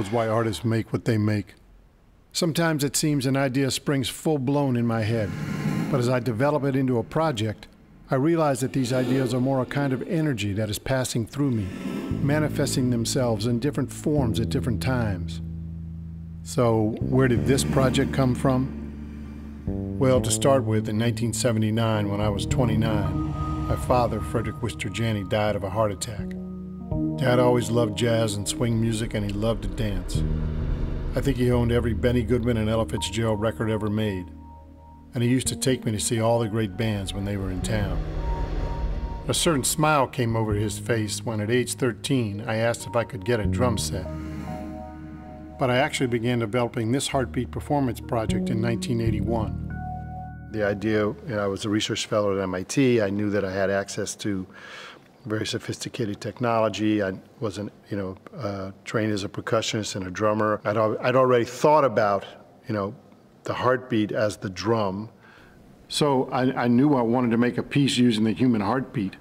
knows why artists make what they make. Sometimes it seems an idea springs full-blown in my head, but as I develop it into a project, I realize that these ideas are more a kind of energy that is passing through me, manifesting themselves in different forms at different times. So, where did this project come from? Well, to start with, in 1979, when I was 29, my father, Frederick Wister Janney, died of a heart attack. Dad always loved jazz and swing music, and he loved to dance. I think he owned every Benny Goodman and Ella Fitzgerald record ever made. And he used to take me to see all the great bands when they were in town. A certain smile came over his face when at age 13, I asked if I could get a drum set. But I actually began developing this Heartbeat performance project in 1981. The idea, I was a research fellow at MIT. I knew that I had access to very sophisticated technology. I wasn't, trained as a percussionist and a drummer. I'd already thought about, the heartbeat as the drum. So I knew I wanted to make a piece using the human heartbeat.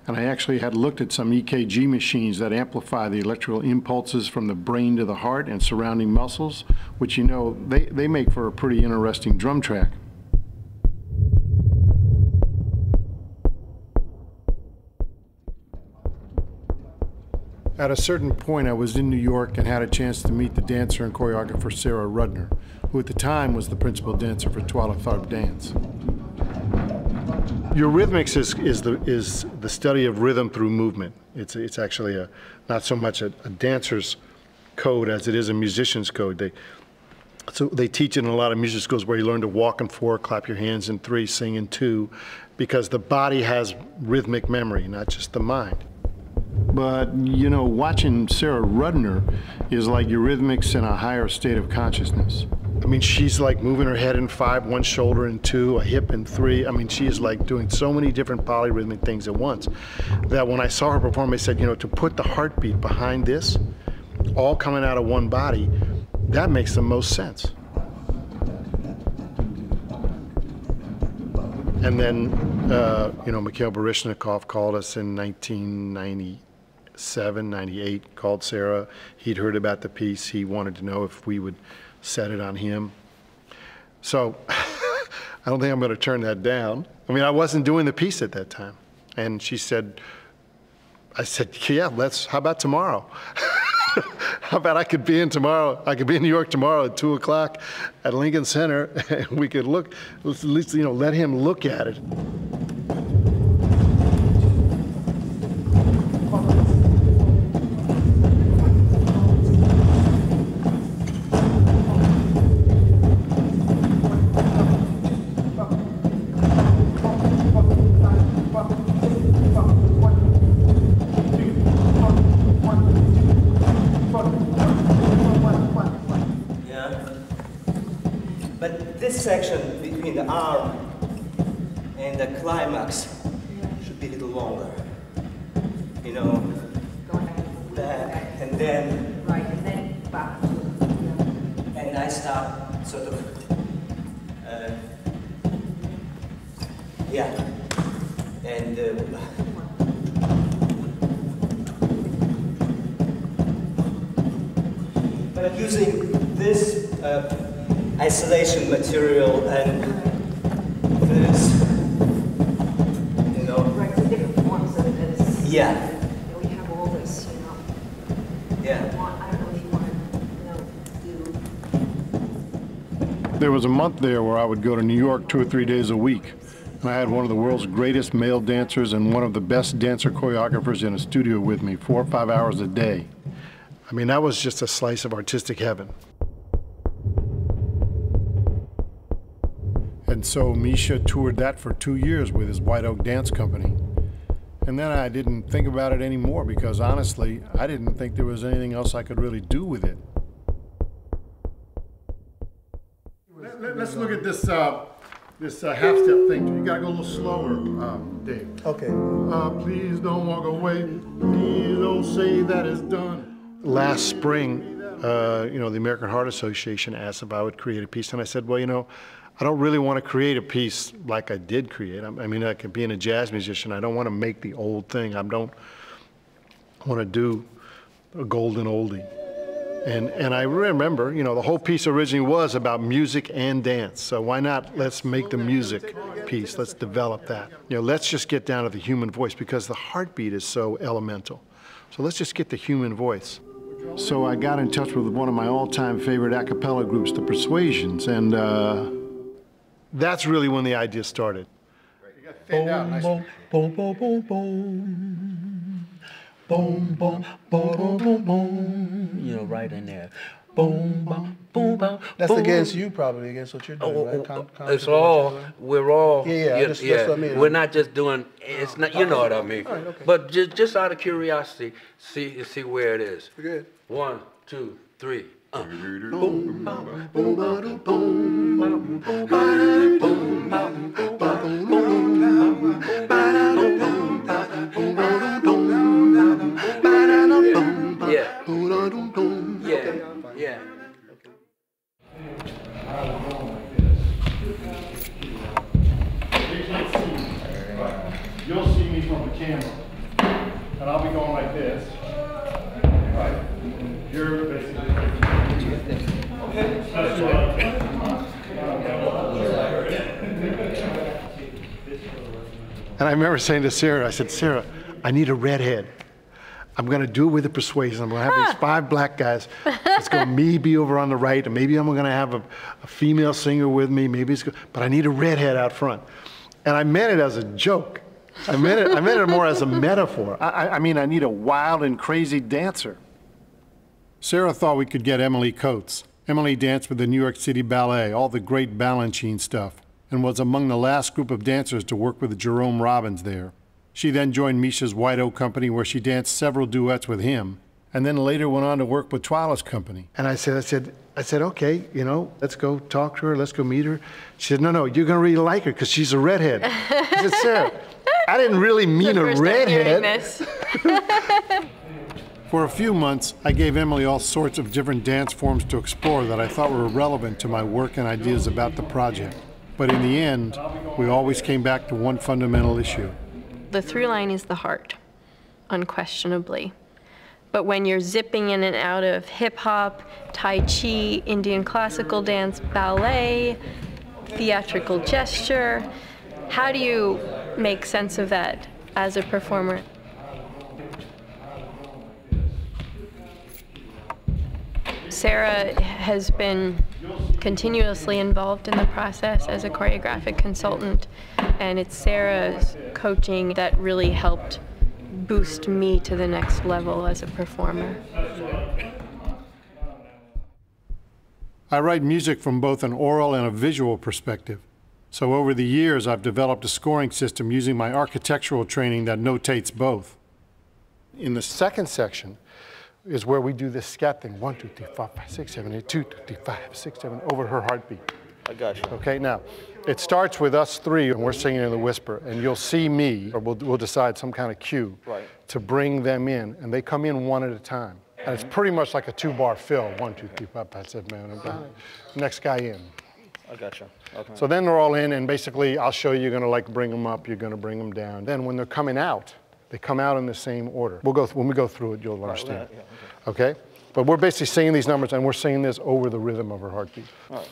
And I actually had looked at some EKG machines that amplify the electrical impulses from the brain to the heart and surrounding muscles, which, they make for a pretty interesting drum track. At a certain point, I was in New York and had a chance to meet the dancer and choreographer Sarah Rudner, who at the time was the principal dancer for Twyla Tharp Dance. Eurythmics is the study of rhythm through movement. It's actually not so much a dancer's code as it is a musician's code. So they teach it in a lot of music schools where you learn to walk in 4, clap your hands in 3, sing in 2, because the body has rhythmic memory, not just the mind. But, watching Sarah Rudner is like eurythmics in a higher state of consciousness. I mean, she's like moving her head in 5, one shoulder in 2, a hip in 3. I mean, she is like doing so many different polyrhythmic things at once that when I saw her perform, I said, to put the heartbeat behind this, all coming out of one body, that makes the most sense. And then, Mikhail Baryshnikov called us in 1997, 98, called Sarah. He'd heard about the piece. He wanted to know if we would set it on him. So I don't think I'm going to turn that down. I mean, I wasn't doing the piece at that time. And I said, yeah, how about tomorrow? How about I could be in New York tomorrow at 2 o'clock at Lincoln Center, and we could look, at least, let him look at it. But this section between the arm and the climax should be a little longer. Back and then. Right, and then back. And I stop sort of, and but using this isolation material and this, Right, so different forms of this. Yeah. We have all this, Yeah. I don't know if you want to, do. There was a month there where I would go to New York 2 or 3 days a week. And I had one of the world's greatest male dancers and one of the best dancer choreographers in a studio with me 4 or 5 hours a day. I mean, that was just a slice of artistic heaven. And so Misha toured that for 2 years with his White Oak Dance Company. And then I didn't think about it anymore because honestly, I didn't think there was anything else I could really do with it. Let's look at this half-step thing. You gotta go a little slower, Dave. Okay. Please don't walk away. Please don't say that it's done. Last spring, the American Heart Association asked if I would create a piece, and I said, well, I don't really want to create a piece like I did create. I mean, I could being a jazz musician, I don't want to make the old thing. I don't want to do a golden oldie. And I remember, you know, the whole piece originally was about music and dance. So why not, let's make the music piece, let's develop that. You know, let's just get down to the human voice because the heartbeat is so elemental. So let's just get the human voice. So I got in touch with one of my all-time favorite a cappella groups, the Persuasions, and that's really when the idea started. You got thinned out, nice. Boom, boom, boom, boom, boom. Boom, boom, boom, boom, boom, boom. You know, right in there. Boom, boom, boom, boom. That's against you, probably, against what you're doing, right? It's all, we're all, that's what I mean. We're not just doing, it's not, you know what I mean. All right, okay. But just out of curiosity, see where it is. Good. 1, 2, 3. Yeah. You'll see me from the camera, and I'll be going like this. Right? You're basically. And I remember saying to Sarah, I said, Sarah, I need a redhead. I'm going to do it with the Persuasion. I'm going to have these 5 black guys. It's going to me be over on the right, and maybe I'm going to have a female singer with me. Maybe it's, but I need a redhead out front. And I meant it as a joke. I meant it more as a metaphor. I mean, I need a wild and crazy dancer. Sarah thought we could get Emily Coates. Emily danced with the New York City Ballet, all the great Balanchine stuff, and was among the last group of dancers to work with Jerome Robbins there. She then joined Misha's White Oak Company, where she danced several duets with him, and then later went on to work with Twyla's company. And I said, okay, you know, let's go talk to her, let's go meet her. She said, no, you're gonna really like her because she's a redhead. I said, Sarah, I didn't really mean a redhead. For a few months, I gave Emily all sorts of different dance forms to explore that I thought were relevant to my work and ideas about the project. But in the end, we always came back to one fundamental issue. The through line is the heart, unquestionably. But when you're zipping in and out of hip hop, Tai Chi, Indian classical dance, ballet, theatrical gesture, how do you make sense of that as a performer? Sarah has been continuously involved in the process as a choreographic consultant, and it's Sarah's coaching that really helped boost me to the next level as a performer. I write music from both an oral and a visual perspective. So over the years, I've developed a scoring system using my architectural training that notates both. In the second section is where we do this scat thing. 1, 2, 3, 4, 5, 6, 7, 8, 2, 2, 3, 5, 6, 7, over her heartbeat. I got you. Okay, now, it starts with us 3, and we're singing in the whisper, and you'll see me, or we'll decide some kind of cue to bring them in, and they come in one at a time. And it's pretty much like a 2-bar fill. 1, 2, 3, 4, 5, 6, 7, 8, 9. Next guy in. I got you. Okay. So then they're all in, and basically I'll show you, you're gonna like bring them up, you're gonna bring them down. Then when they're coming out, they come out in the same order. When we go through it, you'll understand. Yeah, okay? But we're basically singing these numbers, and we're singing this over the rhythm of her heartbeat. All right.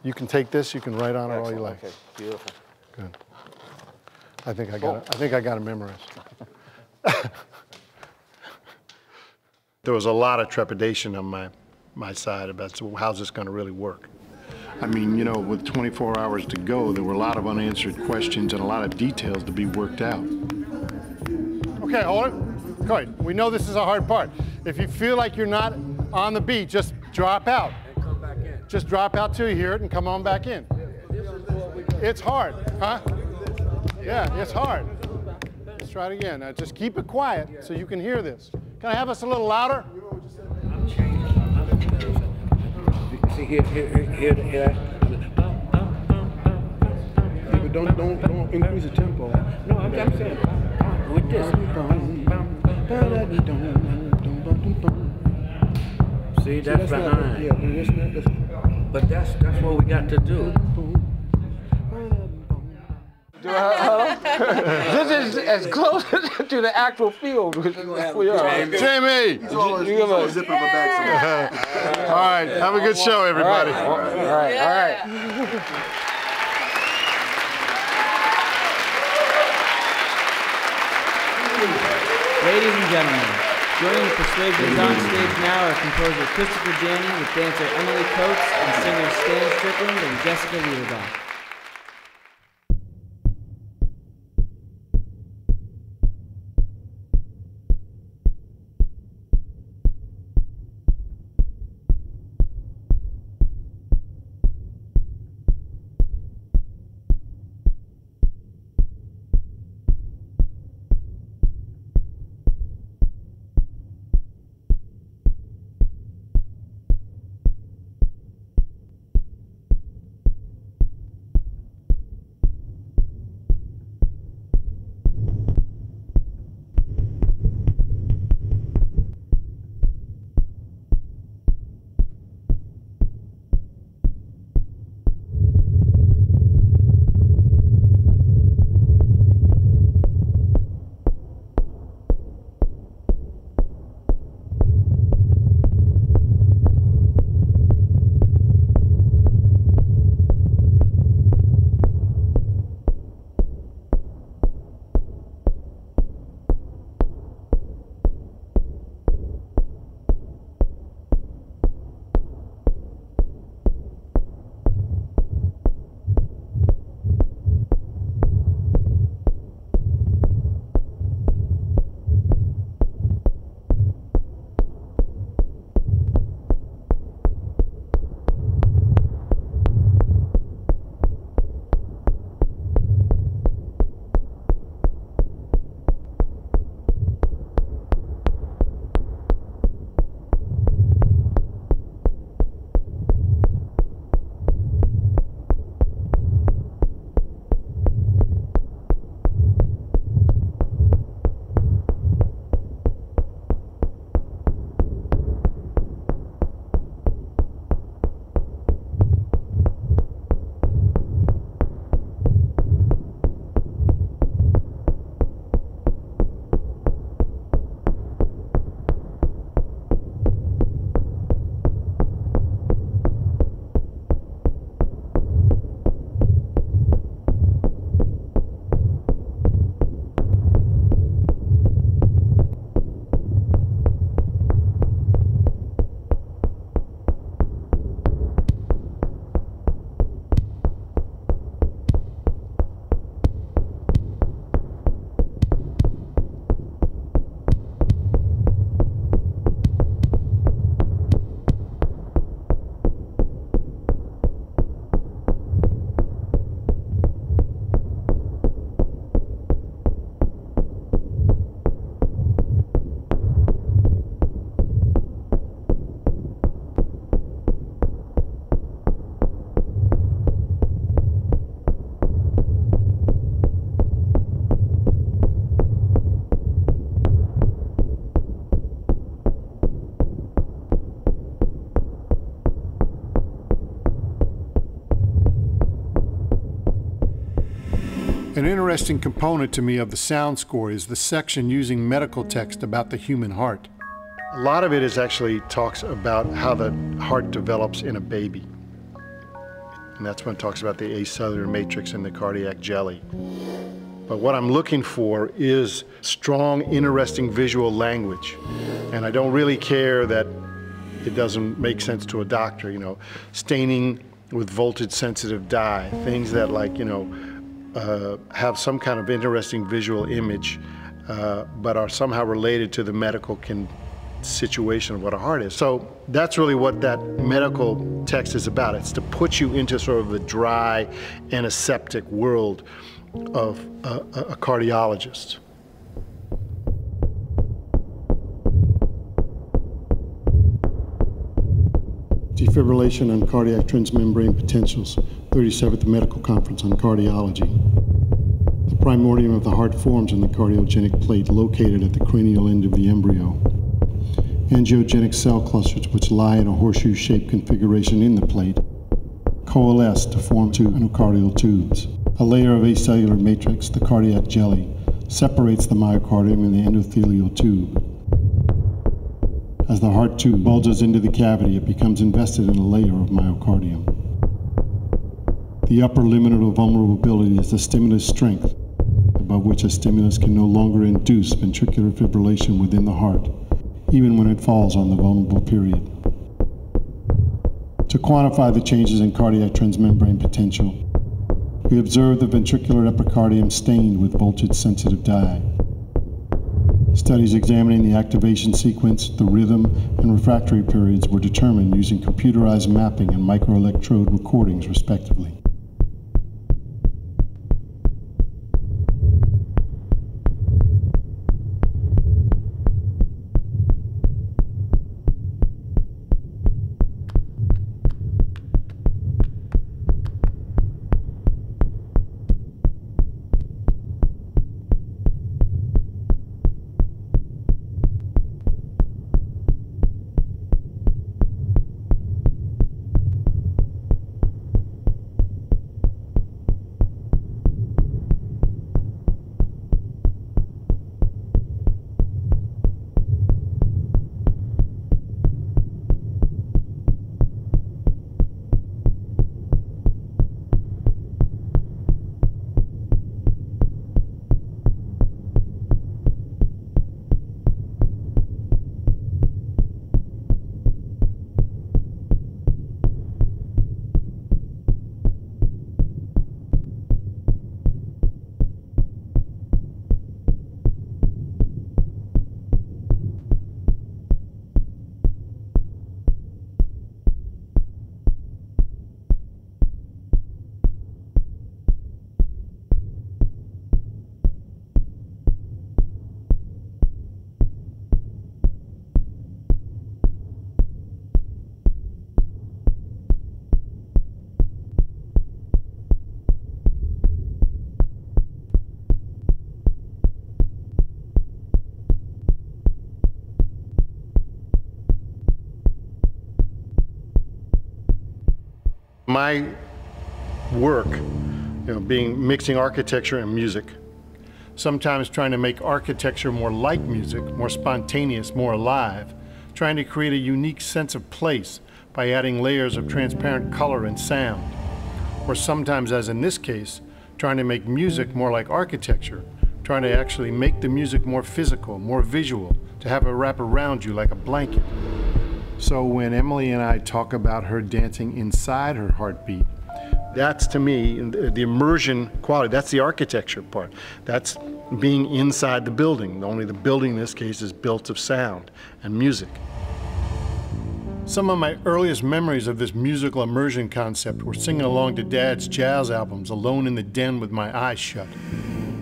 You can take this, you can write on it all you like. Okay, beautiful. Good. I think I got it memorized. There was a lot of trepidation on my side about, so how's this going to really work? I mean, you know, with 24 hours to go, there were a lot of unanswered questions and a lot of details to be worked out. Okay, hold it. Go ahead. We know this is a hard part. If you feel like you're not on the beat, just drop out. And come back in. Just drop out till you hear it and come on back in. It's hard, huh? Yeah, it's hard. Let's try it again. Now just keep it quiet so you can hear this. Can I have us a little louder? I'm changing. See here. But don't increase the tempo. No, I'm saying with this. See, that's behind. But that's what we got to do. This is as close to the actual field as we are. Jamie! Zip of a back. All right, have a good show, everybody. All right. Ladies and gentlemen, joining the Persuasions on stage now are composer Christopher Janney with dancer Emily Coates and singer Stan Strickland and Jessica Liederbach. An interesting component to me of the sound score is the section using medical text about the human heart. A lot of it is actually talks about how the heart develops in a baby. And that's when it talks about the acellular matrix and the cardiac jelly. But what I'm looking for is strong, interesting visual language. And I don't really care that it doesn't make sense to a doctor, you know, staining with voltage-sensitive dye, things that have some kind of interesting visual image, but are somehow related to the medical situation of what a heart is. So that's really what that medical text is about. It's to put you into sort of the dry, antiseptic world of a cardiologist. Defibrillation and cardiac transmembrane potentials, 37th Medical Conference on Cardiology. The primordium of the heart forms in the cardiogenic plate located at the cranial end of the embryo. Angiogenic cell clusters, which lie in a horseshoe-shaped configuration in the plate, coalesce to form two endocardial tubes. A layer of acellular matrix, the cardiac jelly, separates the myocardium and the endothelial tube. As the heart tube bulges into the cavity, it becomes invested in a layer of myocardium. The upper limit of vulnerability is the stimulus strength, above which a stimulus can no longer induce ventricular fibrillation within the heart, even when it falls on the vulnerable period. To quantify the changes in cardiac transmembrane potential, we observed the ventricular epicardium stained with voltage-sensitive dye. Studies examining the activation sequence, the rhythm, and refractory periods were determined using computerized mapping and microelectrode recordings, respectively. My work, being mixing architecture and music, sometimes trying to make architecture more like music, more spontaneous, more alive, trying to create a unique sense of place by adding layers of transparent color and sound. Or sometimes, as in this case, trying to make music more like architecture, trying to actually make the music more physical, more visual, to have it wrap around you like a blanket. So when Emily and I talk about her dancing inside her heartbeat, that's, to me, the immersion quality. That's the architecture part. That's being inside the building. Only the building in this case is built of sound and music. Some of my earliest memories of this musical immersion concept were singing along to Dad's jazz albums alone in the den with my eyes shut.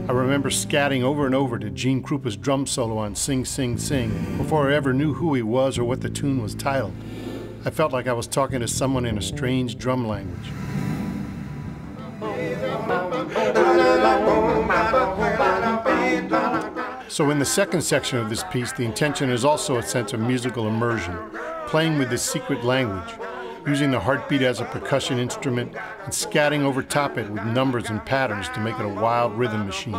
I remember scatting over and over to Gene Krupa's drum solo on Sing, Sing, Sing before I ever knew who he was or what the tune was titled. I felt like I was talking to someone in a strange drum language. So in the second section of this piece, the intention is also a sense of musical immersion, playing with this secret language, using the heartbeat as a percussion instrument and scatting over top it with numbers and patterns to make it a wild rhythm machine.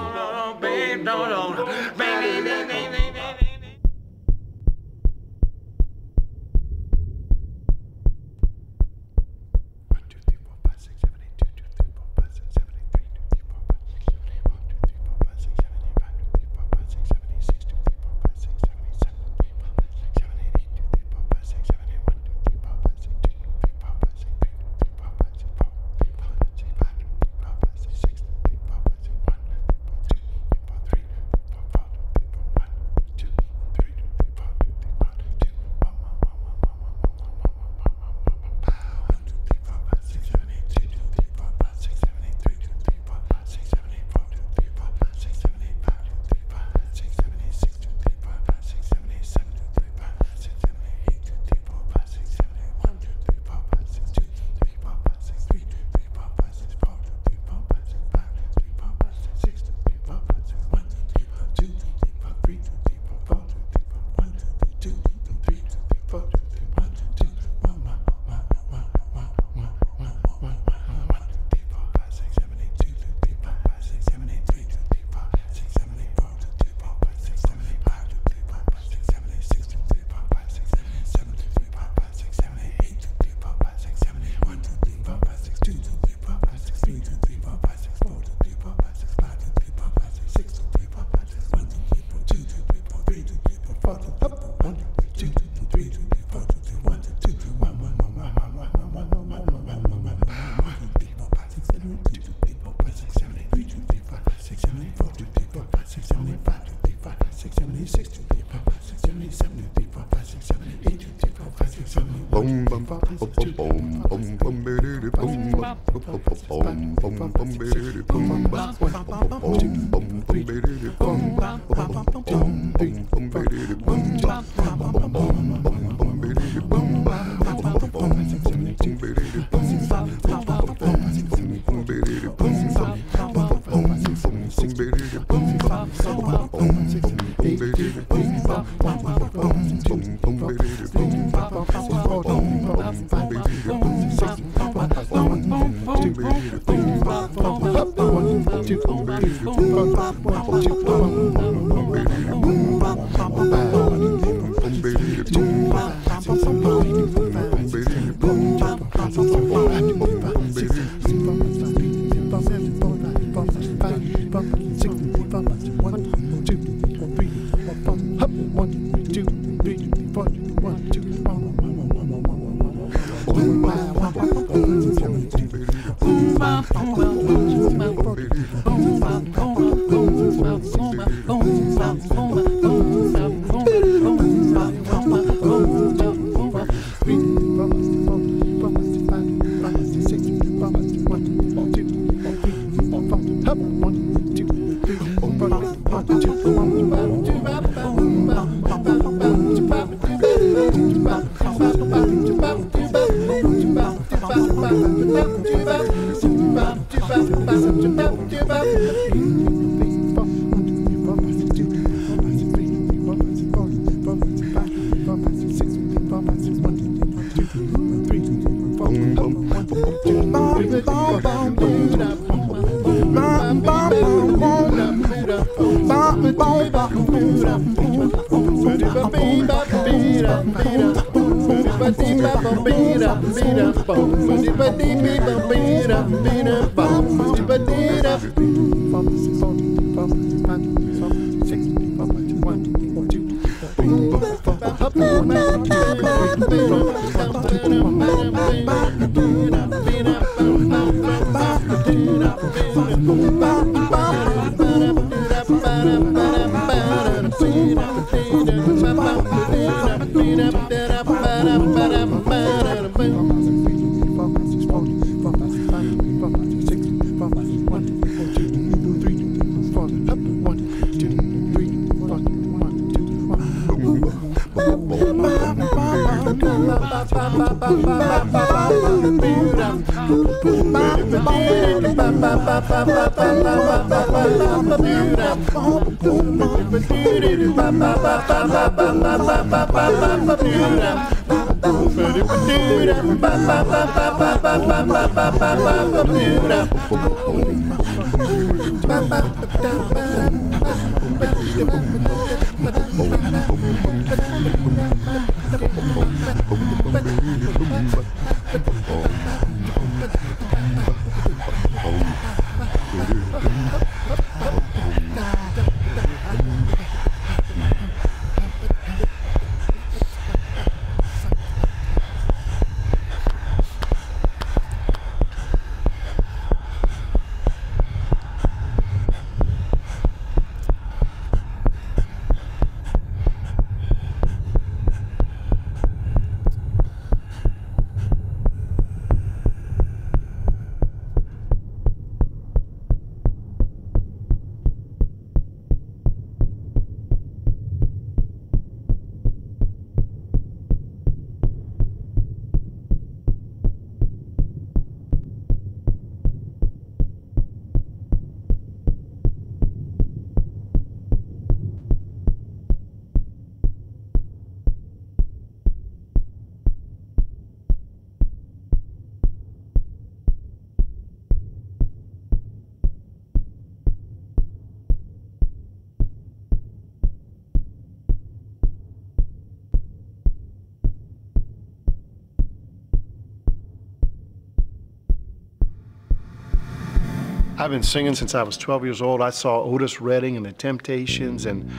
I've been singing since I was 12 years old. I saw Otis Redding and the Temptations and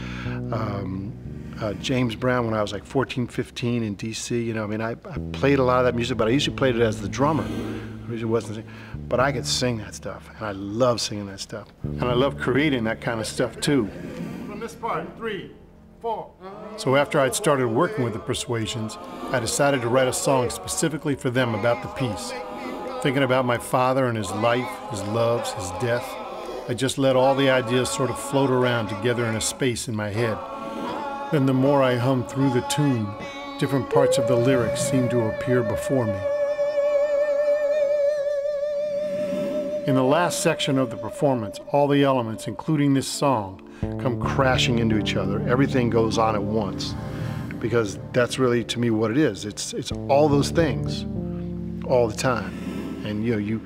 James Brown when I was like 14, 15 in DC. You know, I mean, I played a lot of that music, but I usually played it as the drummer. I usually wasn't singing. But I could sing that stuff, and I love singing that stuff. And I love creating that kind of stuff too. From this part, 3, So after I'd started working with the Persuasions, I decided to write a song specifically for them about the piece. Thinking about my father and his life, his loves, his death, I just let all the ideas sort of float around together in a space in my head. Then the more I hummed through the tune, different parts of the lyrics seemed to appear before me. In the last section of the performance, all the elements, including this song, come crashing into each other. Everything goes on at once, because that's really, to me, what it is. It's all those things, all the time. And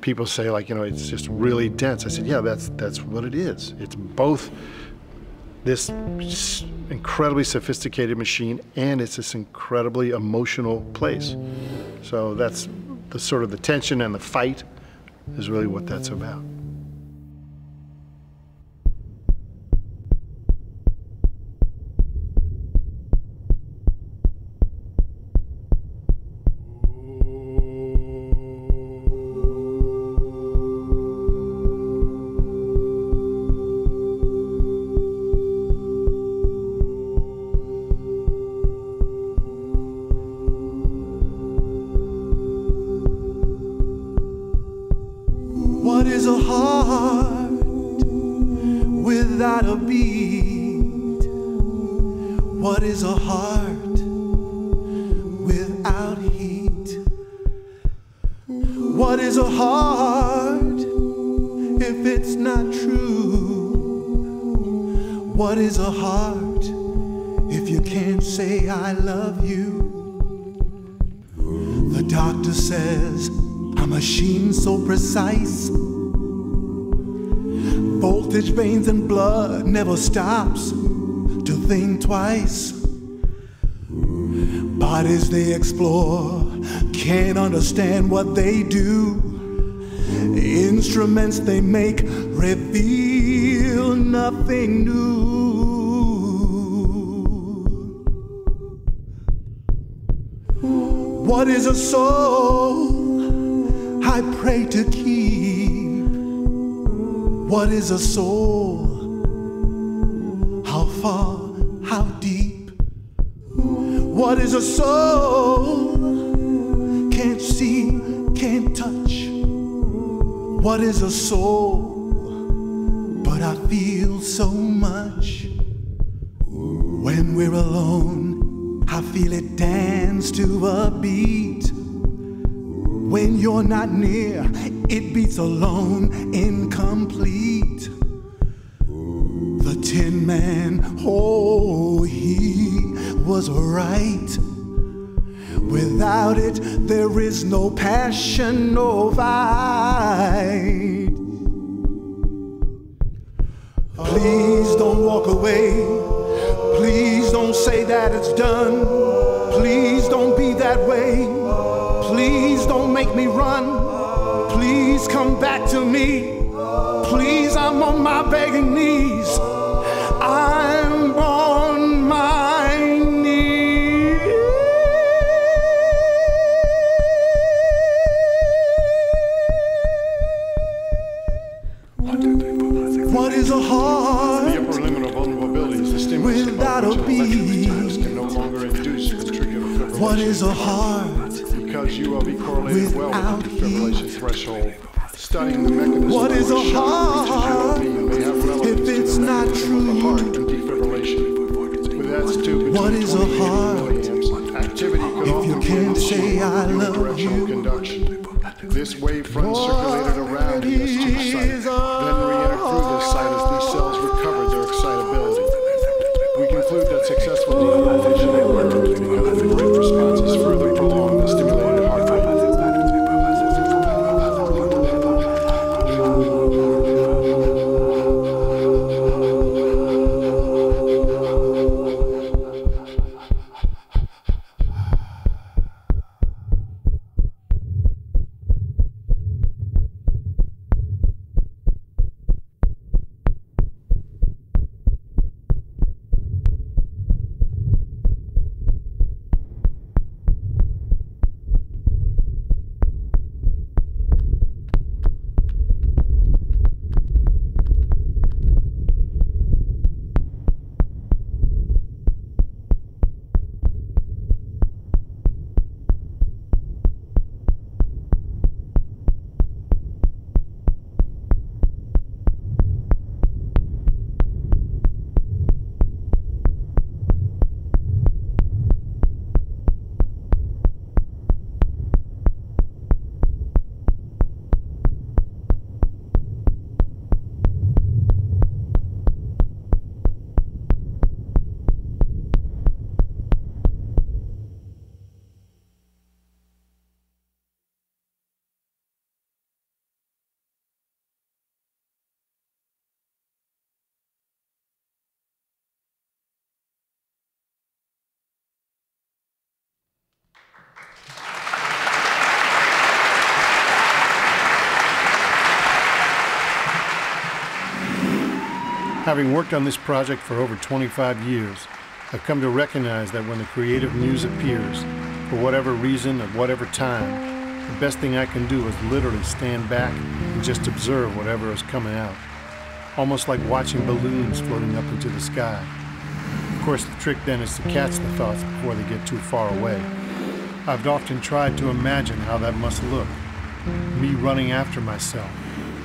people say, like, it's just really dense. I said, yeah, that's what it is. It's both this incredibly sophisticated machine and it's this incredibly emotional place. So that's the sort of the tension and the fight is really what that's about. What is a heart without a beat? What is a heart without heat? What is a heart if it's not true? What is a heart if you can't say I love you? The doctor says a machine so precise, voltage, veins, and blood never stops to think twice. Bodies they explore can't understand what they do. Instruments they make reveal nothing new. What is a soul I pray to keep? What is a soul? How far, how deep? What is a soul? Can't see, can't touch. What is a soul? But I feel so much. When we're alone, I feel it dance to a beat. When you're not near, it beats alone, incomplete. The Tin Man, oh, he was right. Without it, there is no passion, no fight. Please don't walk away. Please don't say that it's done. Please don't be that way. Please don't make me run. Please come back to me. Please, I'm on my begging knees. I'm on my knees. What is a heart? The upper limit of vulnerability is the stimulus without a beat? can no longer induce ventricular fibrillation. What is a heart? Because ULB correlated well with the defibrillation threshold. Studying the mechanism what is a heart if it's not true? Heart and defibrillation. With attitude what is a heart activity could if you can't say I love you? Conduction. This wave front circulated around the S2 site, then re-entered through this site as these cells recovered their excitability. We conclude that successful defibrillation occurs because the rate response is further prolonged than stimulated heart rate. Having worked on this project for over 25 years, I've come to recognize that when the creative muse appears, for whatever reason, at whatever time, the best thing I can do is literally stand back and just observe whatever is coming out. Almost like watching balloons floating up into the sky. Of course, the trick then is to catch the thoughts before they get too far away. I've often tried to imagine how that must look. Me running after myself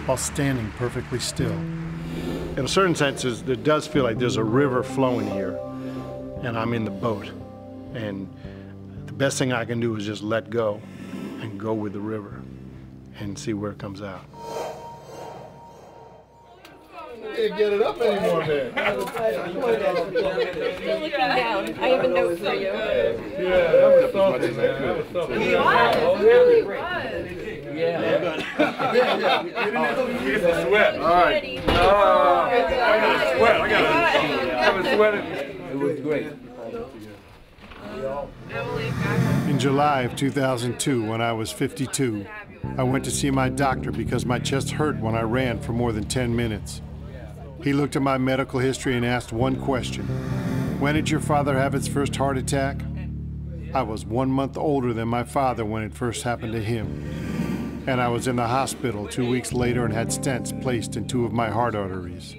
while standing perfectly still. In a certain sense, it does feel like there's a river flowing here, and I'm in the boat. And the best thing I can do is just let go and go with the river and see where it comes out. You can't get it up anymore, man. You're looking down. I have a note for you. Yeah, that was something, man. That was something. It really was. Yeah. Get the sweat. All right. I got a sweat. I was sweating. It was great. In July of 2002, when I was 52, I went to see my doctor because my chest hurt when I ran for more than 10 minutes. He looked at my medical history and asked one question. When did your father have his first heart attack? I was 1 month older than my father when it first happened to him. And I was in the hospital 2 weeks later and had stents placed in 2 of my heart arteries.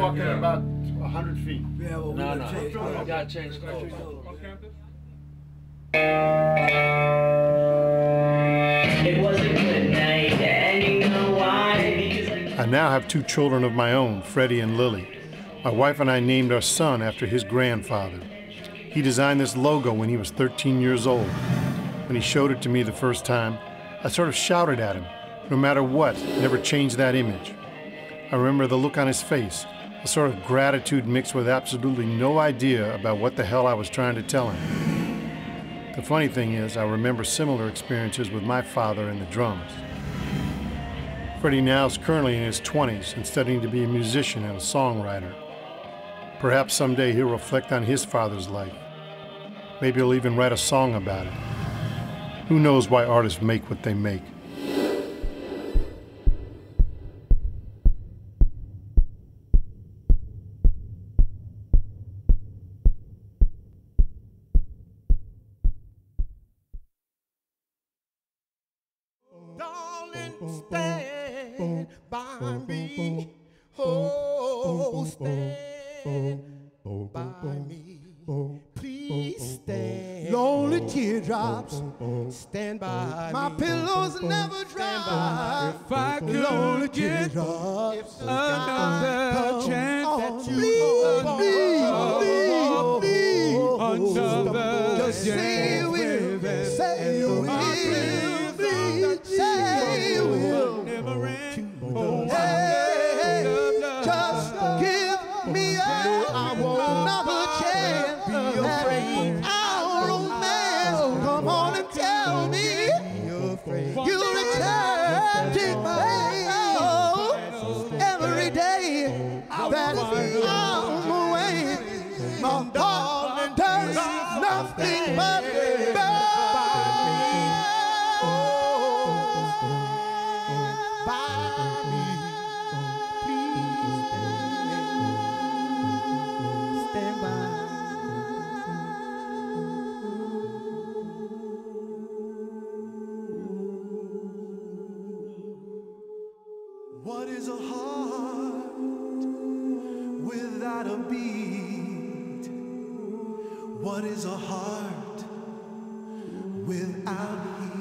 Walking about 100 feet. No, you gotta change clothes. It was a good night, and you know why? I now have 2 children of my own, Freddie and Lily. My wife and I named our son after his grandfather. He designed this logo when he was 13 years old. When he showed it to me the first time, I sort of shouted at him, no matter what, never change that image. I remember the look on his face, a sort of gratitude mixed with absolutely no idea about what the hell I was trying to tell him. The funny thing is, I remember similar experiences with my father and the drums. Freddie now is currently in his 20s and studying to be a musician and a songwriter. Perhaps someday he'll reflect on his father's life. Maybe he'll even write a song about it. Who knows why artists make what they make? Stand by me, oh, stand by me, please stand. Lonely teardrops, stand by me. My pillows never dry. If I could lonely teardrops, another chance, please, another just say you will, say you will. Hey, just give me I want another chance. Be afraid. Our romance. Come on and tell me you'll return to my home every day that I'm away. My darling does nothing but What is a heart without a beat? What is a heart without heat?